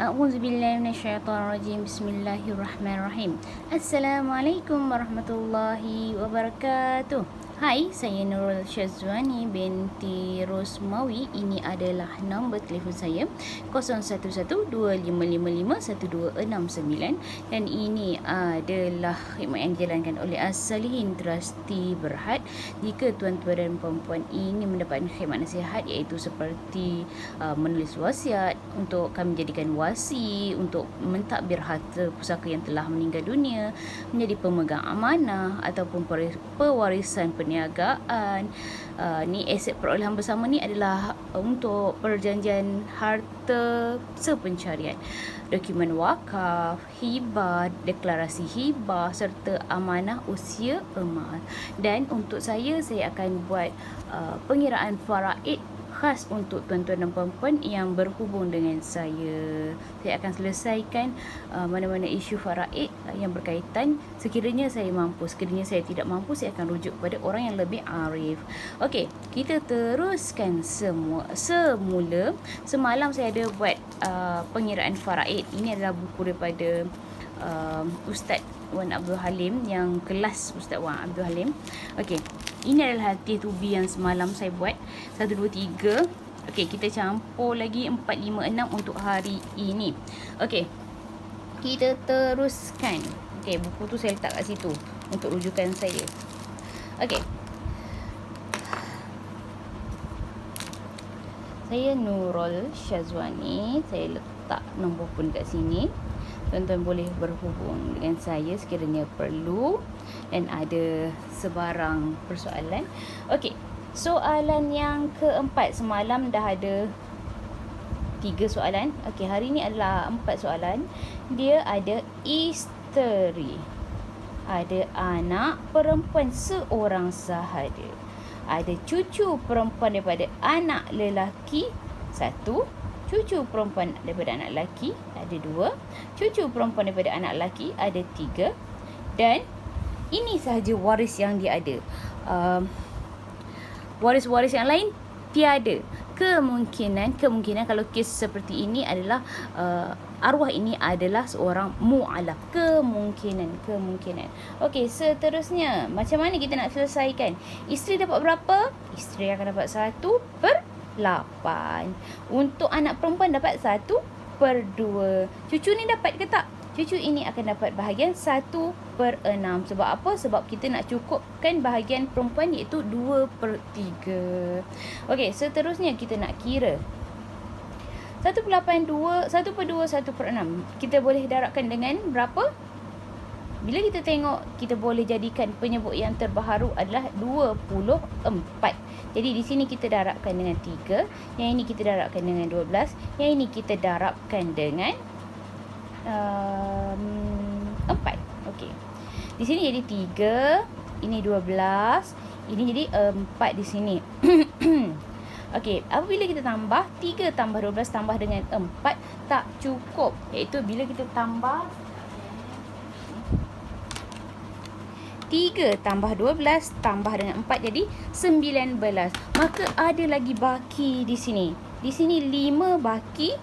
A'udzubillahi minasyaitonirrajim. Bismillahirrahmanirrahim. Assalamualaikum warahmatullahi wabarakatuh. Hai, saya Nurul Syazwani binti Rosmawi. Ini adalah nombor telefon saya 0112555169 dan ini adalah khidmat yang dijalankan oleh As-Salihin Trustee Berhad. Jika tuan-tuan dan puan-puan ingin mendapatkan khidmat nasihat iaitu seperti menulis wasiat untuk kami jadikan wasi, untuk mentadbir harta pusaka yang telah meninggal dunia, menjadi pemegang amanah ataupun pewarisan perniagaan. Ni aset perolehan bersama ni adalah untuk perjanjian harta sepencarian, dokumen wakaf, hibah, deklarasi hibah serta amanah usia emas. Dan untuk saya akan buat pengiraan faraid khas untuk tuan-tuan dan puan-puan yang berhubung dengan saya. Saya akan selesaikan mana-mana isu faraid yang berkaitan sekiranya saya mampu. Sekiranya saya tidak mampu, saya akan rujuk kepada orang yang lebih arif. Okey, kita teruskan semula. Semalam saya ada buat pengiraan faraid. Ini adalah buku daripada Ustaz Wan Abdul Halim, yang kelas Ustaz Wan Abdul Halim. Okey, ini adalah hati tubi yang semalam saya buat 1, 2, 3. Okey, kita campur lagi 4, 5, 6 untuk hari ini. Okey, kita teruskan. Okey, buku tu saya letak kat situ untuk rujukan saya. Okey, saya Nurul Syazwani. Saya letak nombor pun kat sini. Tuan-tuan boleh berhubung dengan saya sekiranya perlu dan ada sebarang persoalan. Okey, soalan yang keempat. Semalam dah ada 3 soalan. Okey, hari ni adalah 4 soalan. Dia ada isteri, ada anak perempuan seorang sahaja, ada cucu perempuan daripada anak lelaki 1, cucu perempuan daripada anak lelaki ada 2, cucu perempuan daripada anak lelaki ada 3, dan ini sahaja waris yang dia ada. Waris-waris yang lain tiada. Kemungkinan kalau kes seperti ini adalah arwah ini adalah seorang mu'alaf. Kemungkinan. Okey, seterusnya macam mana kita nak selesaikan? Isteri dapat berapa? Isteri akan dapat 1/8. Untuk anak perempuan dapat 1/2. Cucu ni dapat ke tak? Cucu ini akan dapat bahagian 1/6. Sebab apa? Sebab kita nak cukupkan bahagian perempuan iaitu 2/3. Okey, seterusnya kita nak kira 1/2, 1/6. Kita boleh darabkan dengan berapa? Bila kita tengok, kita boleh jadikan penyebut yang terbaharu adalah 24. Jadi di sini kita darabkan dengan 3, yang ini kita darabkan dengan 12, yang ini kita darabkan dengan 4. Okey. Di sini jadi 3, ini 12, ini jadi 4 di sini. Okey, apabila kita tambah 3 tambah 12 tambah dengan 4 tak cukup, iaitu bila kita tambah 3 tambah 12 tambah dengan 4 jadi 19. Maka ada lagi baki di sini. Di sini 5 baki.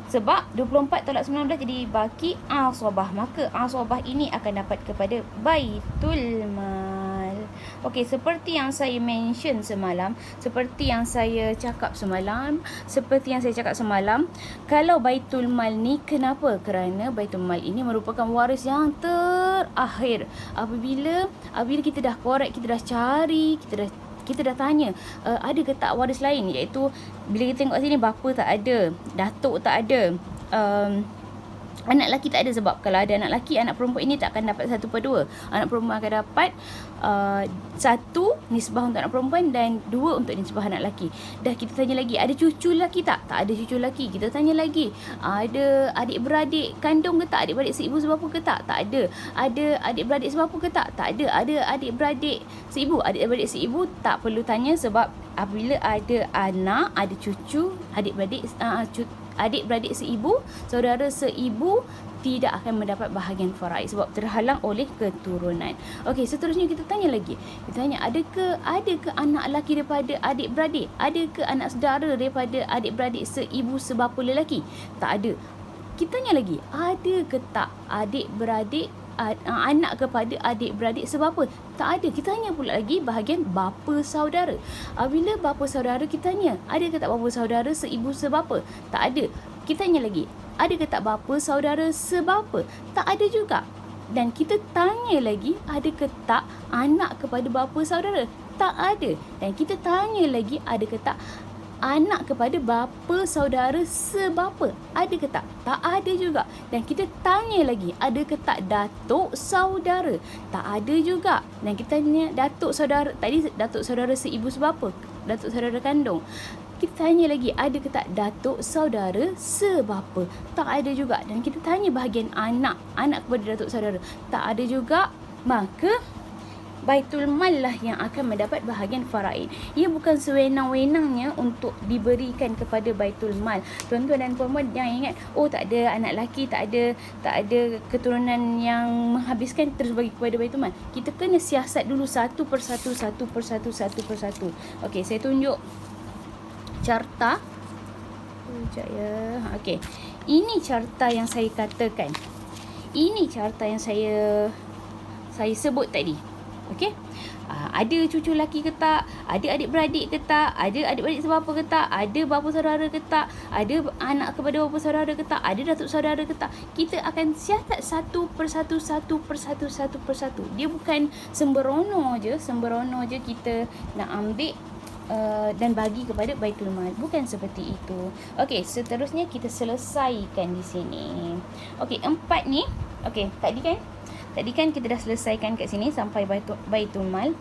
Sebab 24 tolak 19 jadi baki asabah. Maka asabah ini akan dapat kepada Baitul Mal. Okey, seperti yang saya mention semalam, seperti yang saya cakap semalam, kalau Baitul Mal ni, kenapa? Kerana Baitul Mal ini merupakan waris yang terakhir. Apabila kita dah korek, kita dah cari, kita dah tanya, ada ke tak waris lain? Iaitu bila kita tengok sini, bapa tak ada, datuk tak ada, anak lelaki tak ada. Sebab kalau ada anak lelaki, anak perempuan ini tak akan dapat 1/2. Anak perempuan akan dapat 1 nisbah untuk anak perempuan dan 2 untuk nisbah anak lelaki. Dah kita tanya lagi, ada cucu lelaki tak? Tak ada cucu lelaki. Kita tanya lagi, ada adik-beradik kandung ke tak? Adik-beradik seibu sebapa ke tak? Tak ada. Ada adik-beradik sebapa ke tak? Tak ada. Ada adik-beradik seibu. Adik-beradik seibu tak perlu tanya, sebab apabila ada anak, ada cucu, adik-beradik seibu, saudara seibu tidak akan mendapat bahagian faraid sebab terhalang oleh keturunan. Okey, seterusnya kita tanya lagi. Kita tanya, ada ke anak lelaki daripada adik-beradik? Ada ke anak saudara daripada adik-beradik seibu sebapa lelaki? Tak ada. kita tanya lagi, ada ke tak adik-beradik anak kepada adik-beradik sebab apa? Tak ada. Kita tanya pula lagi bahagian bapa saudara. Bila bapa saudara kita tanya, ada ke tak bapa saudara seibu sebapa? Tak ada. Kita tanya lagi, ada ke tak bapa saudara sebapa? Tak ada juga. Dan kita tanya lagi, ada ke tak anak kepada bapa saudara? Tak ada. Dan kita tanya lagi, ada ke tak anak kepada bapa saudara sebapa? Ada ke tak? Tak ada juga. Dan kita tanya lagi, ada ke tak datuk saudara? Tak ada juga. Dan kita tanya datuk saudara, tadi datuk saudara seibu sebapa? Datuk saudara kandung. Kita tanya lagi, ada ke tak datuk saudara sebapa? Tak ada juga. Dan kita tanya bahagian anak kepada datuk saudara. Tak ada juga. Maka Baitul Mal lah yang akan mendapat bahagian faraid. Ia bukan sewenang-wenangnya untuk diberikan kepada Baitul Mal. Tuan-tuan dan puan-puan jangan ingat, tak ada anak lelaki, tak ada keturunan yang menghabiskan terus bagi kepada Baitul Mal. Kita kena siasat dulu satu persatu. Okey, saya tunjuk carta. Sekejap ya. Okey. Ini carta yang saya katakan. Ini carta yang saya sebut tadi. Okey. Ada cucu lelaki ke tak? Ada adik-beradik ke tak? Ada adik-beradik sebapa ke tak? Ada bapa saudara ke tak? Ada anak kepada bapa saudara ke tak? Ada datuk saudara ke tak? Kita akan siasat satu persatu. Dia bukan sembrono je kita nak ambil dan bagi kepada Baitul Mal. Bukan seperti itu. Okey, seterusnya kita selesaikan di sini. Okey, 4 ni. Okey, Tadi kan kita dah selesaikan kat sini sampai Baitul Mal.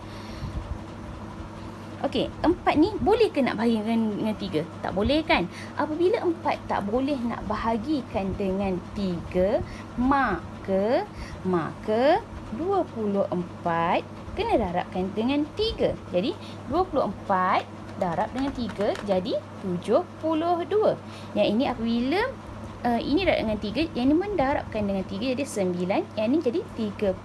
Okey, 4 ni boleh ke nak bahagikan dengan 3? Tak boleh kan? Apabila 4 tak boleh nak bahagikan dengan 3, maka 24 kena darabkan dengan 3. Jadi 24 darab dengan 3 jadi 72. Yang ini apabila ini darab dengan 3, yang ini mendarabkan dengan 3 jadi 9, yang ini jadi 36.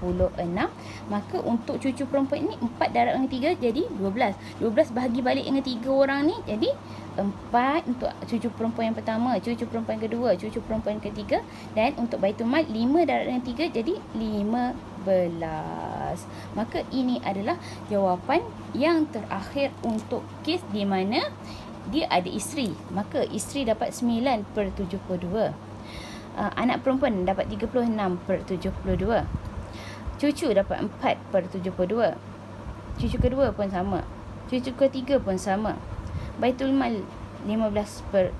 Maka untuk cucu perempuan ini 4 darab dengan 3 jadi 12. 12 bahagi balik dengan 3 orang ni jadi 4 untuk cucu perempuan yang pertama, cucu perempuan yang kedua, cucu perempuan yang ketiga. Dan untuk Baitul Mal 5 darab dengan 3 jadi 15. Maka ini adalah jawapan yang terakhir untuk kes di mana dia ada isteri. Maka isteri dapat 9/72. Anak perempuan dapat 36/72. Cucu dapat 4/72. Cucu kedua pun sama. Cucu ketiga pun sama. Baitul Mal 15/72.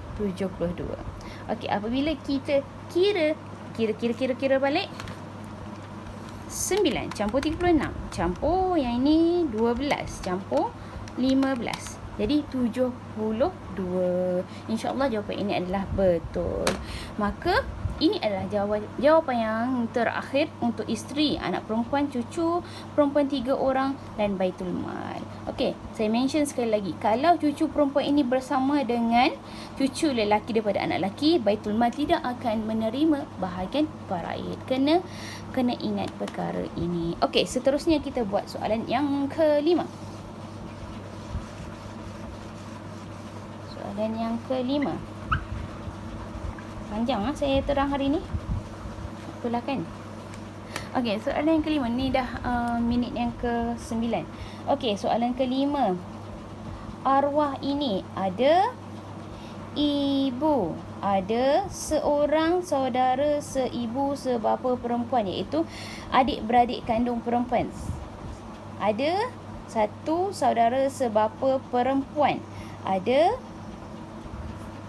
Okey, apabila kita kira balik, 9 campur 36 campur yang ini 12 campur 15 jadi 72. InsyaAllah jawapan ini adalah betul. Maka ini adalah jawapan yang terakhir untuk isteri, anak perempuan, cucu perempuan 3 orang dan Baitul Mal. Okey, saya mention sekali lagi, kalau cucu perempuan ini bersama dengan cucu lelaki daripada anak lelaki, Baitul Mal tidak akan menerima bahagian faraid. Kena ingat perkara ini. Okey, seterusnya kita buat soalan yang kelima. Soalan yang kelima. Panjang saya terang hari ni. Itulah kan. Okey, soalan yang kelima ni dah minit yang ke-9. Okey, soalan kelima. Arwah ini ada ibu, ada seorang saudara seibu sebapa perempuan, iaitu adik-beradik kandung perempuan. Ada satu saudara sebapa perempuan. Ada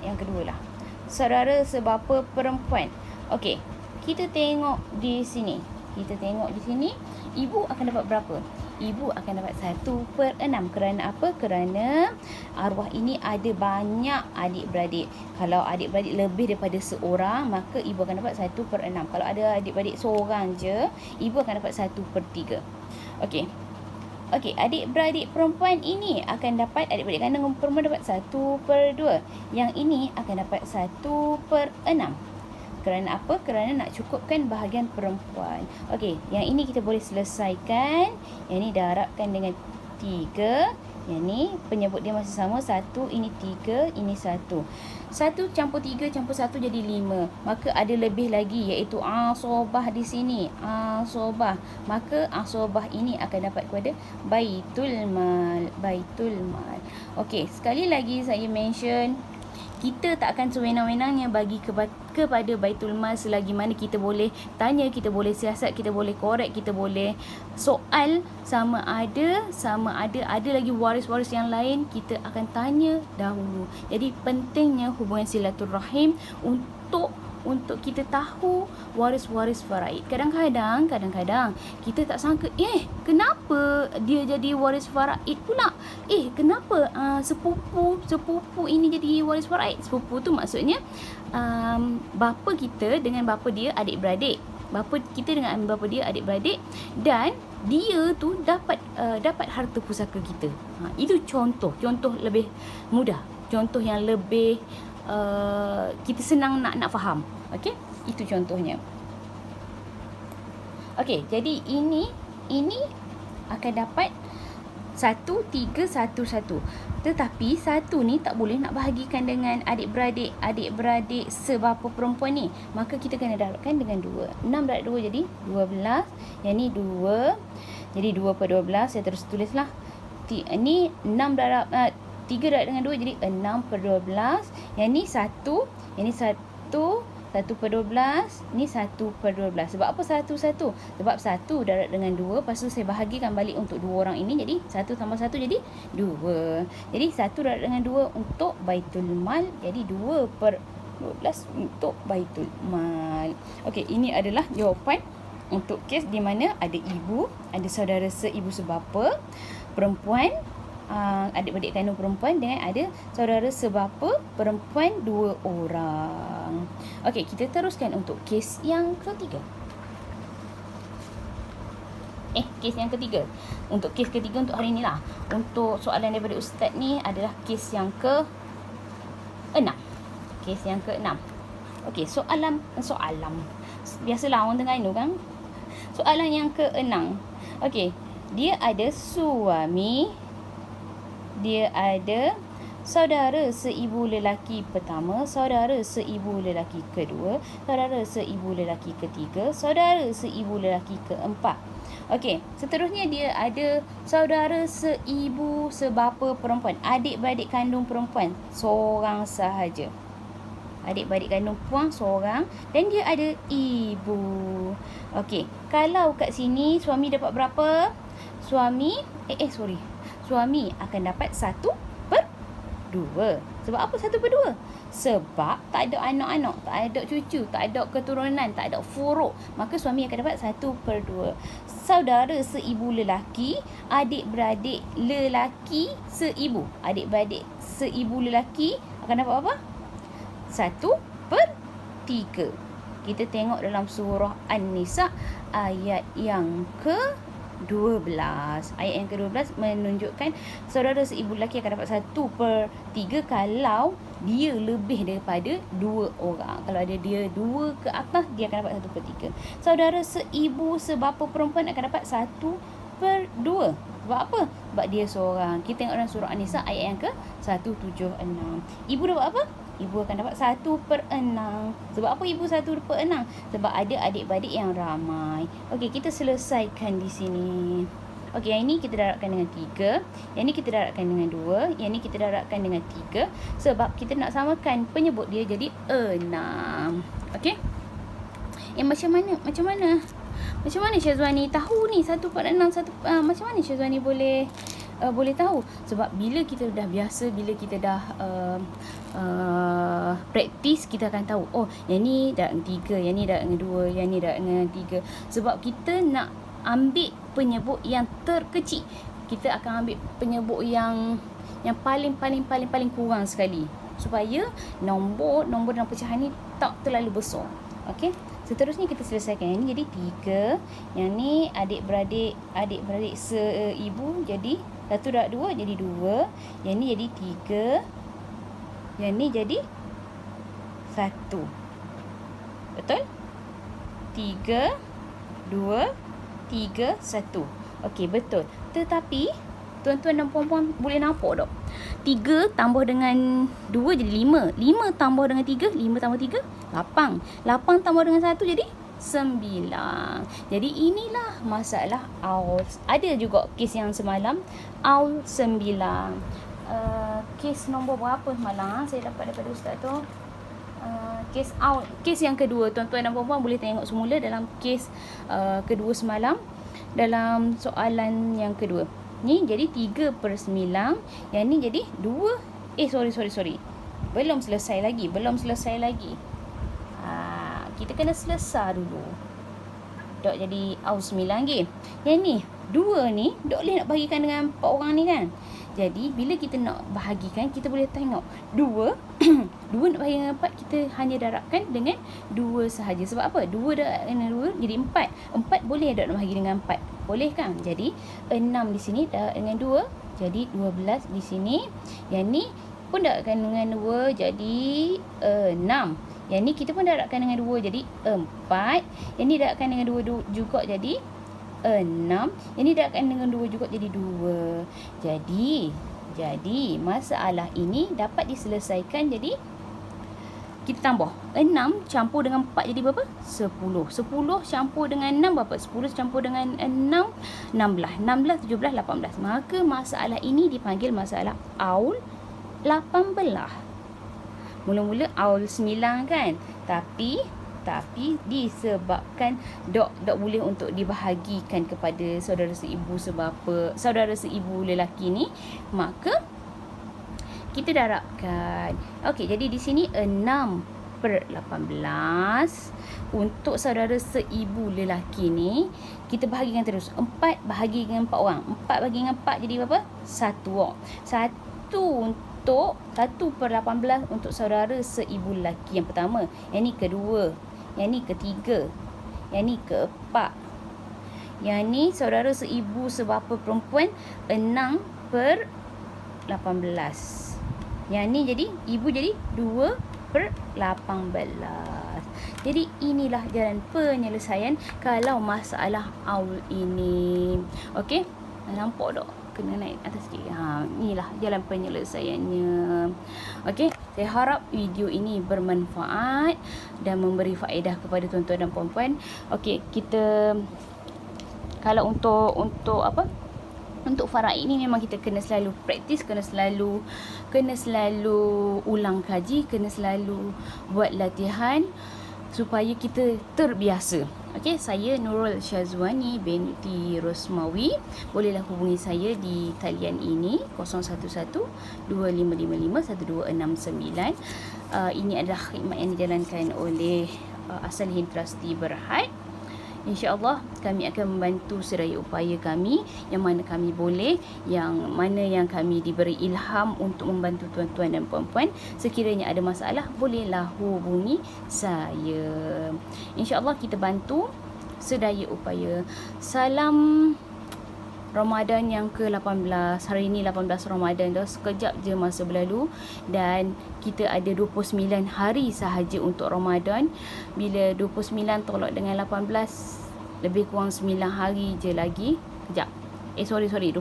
yang kedua lah, saudara sebapa perempuan. Okey, kita tengok di sini. Ibu akan dapat berapa? Ibu akan dapat 1/6. Kerana apa? Kerana arwah ini ada banyak adik-beradik. Kalau adik-beradik lebih daripada seorang, maka ibu akan dapat 1/6. Kalau ada adik-beradik seorang je, ibu akan dapat 1/3. Okey, adik-beradik perempuan ini akan dapat, adik-beradik kandung perempuan dapat 1/2. Yang ini akan dapat 1/6. Kerana apa? Kerana nak cukupkan bahagian perempuan. Okey, yang ini kita boleh selesaikan. Yang ini darabkan dengan 3. Yang ni penyebut dia masih sama. 1, ini 3, ini 1. 1 campur 3 campur 1 jadi 5. Maka ada lebih lagi iaitu asobah di sini. Asobah. Maka asobah ini akan dapat kepada Baitul Mal. Baitul Mal. Okey, sekali lagi saya mention, kita tak akan sewenang-wenangnya bagi kepada Baitul Mal selagi mana kita boleh tanya, kita boleh siasat, kita boleh korek, kita boleh soal sama ada lagi waris-waris yang lain, kita akan tanya dahulu. Jadi pentingnya hubungan silaturahim untuk kita tahu waris-waris faraid. Kadang-kadang kita tak sangka, kenapa dia jadi waris faraid pula? Kenapa sepupu ini jadi waris faraid? Sepupu tu maksudnya bapa kita dengan bapa dia adik-beradik. Bapa kita dengan bapa dia adik-beradik, dan dia tu dapat harta pusaka kita. Itu contoh lebih mudah. Contoh yang lebih kita senang nak faham. Okey, itu contohnya. Okey, jadi ini akan dapat 1, 3, 1, 1. Tetapi 1 ni tak boleh nak bahagikan dengan adik-beradik sebapa perempuan ni. Maka kita kena darabkan dengan 2. 6 darab 2 jadi 12. Yang ni 2. Jadi 2 per 12. Saya terus tulislah. Ni 6 darab 3 darab dengan 2 jadi 6 per 12. Yang ni 1. Yang ni 1 per 12. Ni 1 per 12. Sebab apa 1? Sebab 1 darab dengan 2. Lepas tu saya bahagikan balik untuk 2 orang ini. Jadi 1 tambah 1 jadi 2. Jadi 1 darab dengan 2 untuk Baitul Mal. Jadi 2 per 12 untuk Baitul Mal. Okey, ini adalah jawapan untuk kes di mana ada ibu, ada saudara seibu sebapa perempuan, adik-beradik kandung perempuan, dengan ada saudara sebapa perempuan 2 orang. Okey, kita teruskan untuk kes yang ketiga. Kes yang ketiga. Untuk kes ketiga untuk hari ni lah. Untuk soalan daripada ustaz ni adalah kes yang ke-6. Kes yang ke-6. Okey, soalan. Biasalah orang Terengganu kan. Soalan yang ke-6. Okey, dia ada suami, dia ada saudara seibu lelaki pertama, saudara seibu lelaki kedua, saudara seibu lelaki ketiga, saudara seibu lelaki keempat. Okey, seterusnya dia ada saudara seibu sebapa perempuan, adik-beradik kandung perempuan seorang sahaja. Adik-beradik kandung puang seorang, dan dia ada ibu. Okey, kalau kat sini suami dapat berapa? Suami akan dapat 1/2. Sebab apa 1/2? Sebab tak ada anak-anak, tak ada cucu, tak ada keturunan, tak ada furuk. Maka suami akan dapat 1/2. Saudara seibu lelaki, adik-beradik lelaki seibu. Adik-beradik seibu lelaki akan dapat apa? 1/3. Kita tengok dalam surah An-Nisa ayat yang ke-12. Ayat yang ke-12 menunjukkan saudara seibu lelaki akan dapat 1/3 kalau dia lebih daripada 2 orang. Kalau ada dia 2 ke atas, dia akan dapat 1/3. Saudara seibu sebapa perempuan akan dapat 1/2. Sebab apa? Sebab dia seorang. Kita tengok dalam surah An-Nisa ayat yang ke-176. Ibu dapat apa? Ibu akan dapat 1/6. Sebab apa ibu 1/6? Sebab ada adik-beradik yang ramai. Okey, kita selesaikan di sini. Okey, yang ini kita darabkan dengan 3. Yang ini kita darabkan dengan 2. Yang ini kita darabkan dengan 3. Sebab kita nak samakan penyebut dia jadi 6. Okey? Macam mana Syazwani tahu ni 1/6? Macam mana Syazwani boleh tahu? Sebab bila kita dah biasa, bila kita dah praktis, kita akan tahu, yang ni darab dengan 3, yang ni darab dengan 2, yang ni darab dengan 3. Sebab kita nak ambil penyebut yang terkecil. Kita akan ambil penyebut yang paling kurang sekali, supaya nombor dalam pecahan ni tak terlalu besar. Okey, seterusnya kita selesaikan yang ni jadi 3. Yang ni adik-beradik seibu, jadi 1 darab 2 jadi 2. Yang ni jadi 3. Yang ni jadi 1. Betul? 3, 2, 3, 1. Okey, betul. Tetapi Tuan-tuan dan puan-puan boleh nampak tak? 3 tambah dengan 2 jadi 5. 5 tambah dengan 3, 5 tambah 3, 8. 8 tambah dengan 1 jadi 9. Jadi inilah masalah aul. Ada juga kes yang semalam, aul 9. Kes nombor berapa semalam saya dapat daripada ustaz tu? Kes aul. Kes yang kedua, tuan-tuan dan puan-puan boleh tengok semula dalam kes kedua semalam, dalam soalan yang kedua. Ni jadi 3/9. Yang ni jadi 2. Sorry. Belum selesai lagi. Kita kena selesai dulu. Dok jadi aul 9 lagi. Yang ni 2 ni dok boleh nak bahagikan dengan 4 orang ni kan. Jadi bila kita nak bahagikan, kita boleh tengok 2 2 nak bahagi dengan 4, kita hanya darabkan dengan 2 sahaja. Sebab apa? 2 darab dengan 2 jadi 4. 4 boleh tak nak bahagi dengan 4? Boleh kan? Jadi 6 di sini darab dengan 2 jadi 12 di sini. Yang ni pun darabkan dengan 2 jadi 6. Yang ni kita pun darabkan dengan 2 jadi 4. Yang ni darabkan dengan 2 juga jadi 6. Yang ni darabkan dengan 2 juga jadi 2. Jadi masalah ini dapat diselesaikan. Jadi kita tambah 6 campur dengan 4 jadi berapa? 10. 10 campur dengan 6 berapa? 10 campur dengan 6 16. 16, 17, 18. Maka masalah ini dipanggil masalah aul 18. Mula-mula aul 9 kan. Tapi disebabkan dok boleh untuk dibahagikan kepada saudara seibu sebab apa? Saudara seibu lelaki ni, maka kita darabkan. Okey, jadi di sini 6/18 untuk saudara seibu lelaki ni kita bahagikan terus. 4 bahagi dengan 4 orang. 4 bahagi dengan 4 jadi berapa? 1 orang. 1/18 untuk saudara seibu lelaki yang pertama. Yang ni kedua. Yang ni ketiga. Yang ni keempat. Yang ni saudara seibu sebapa perempuan 6/18. Yang ni jadi ibu jadi 2/18. Jadi inilah jalan penyelesaian kalau masalah aul ini. Okey, nampak tak? Kena naik atas sikit. Inilah jalan penyelesaiannya. Okey, saya harap video ini bermanfaat dan memberi faedah kepada tuan-tuan dan puan-puan. Okey, kita kalau untuk apa? Untuk faraid ni memang kita kena selalu praktis, kena selalu ulang kaji, kena selalu buat latihan supaya kita terbiasa. Okey, saya Nurul Syazwani binti Rosmawi. Bolehlah hubungi saya di talian ini 011-2555-1269. Ini adalah khidmat yang dijalankan oleh As-Salihin Trustee Berhad. InsyaAllah kami akan membantu sedaya upaya kami yang mana kami boleh, yang mana yang kami diberi ilham untuk membantu tuan-tuan dan puan-puan. Sekiranya ada masalah, bolehlah hubungi saya. InsyaAllah kita bantu sedaya upaya. Salam Ramadan yang ke-18. Hari ini 18 Ramadan dah, sekejap je masa berlalu dan kita ada 29 hari sahaja untuk Ramadan. Bila 29 tolak dengan 18, lebih kurang 9 hari je lagi. Kejap. Sorry. 29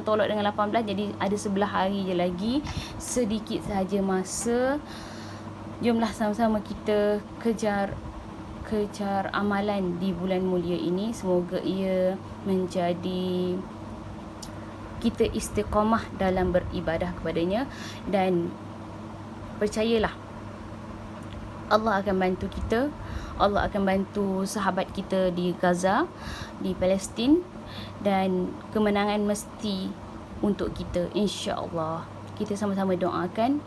tolak dengan 18, jadi ada 11 hari je lagi. Sedikit sahaja masa. Jomlah sama-sama kita kejar amalan di bulan mulia ini. Semoga ia menjadi kita istiqamah dalam beribadah kepadanya, dan percayalah Allah akan bantu kita. Allah akan bantu sahabat kita di Gaza, di Palestin, dan kemenangan mesti untuk kita, insya-Allah. Kita sama-sama doakan.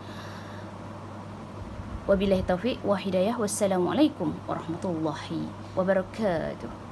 Wabillahi taufiq wa hidayah. Wassalamualaikum warahmatullahi wabarakatuh.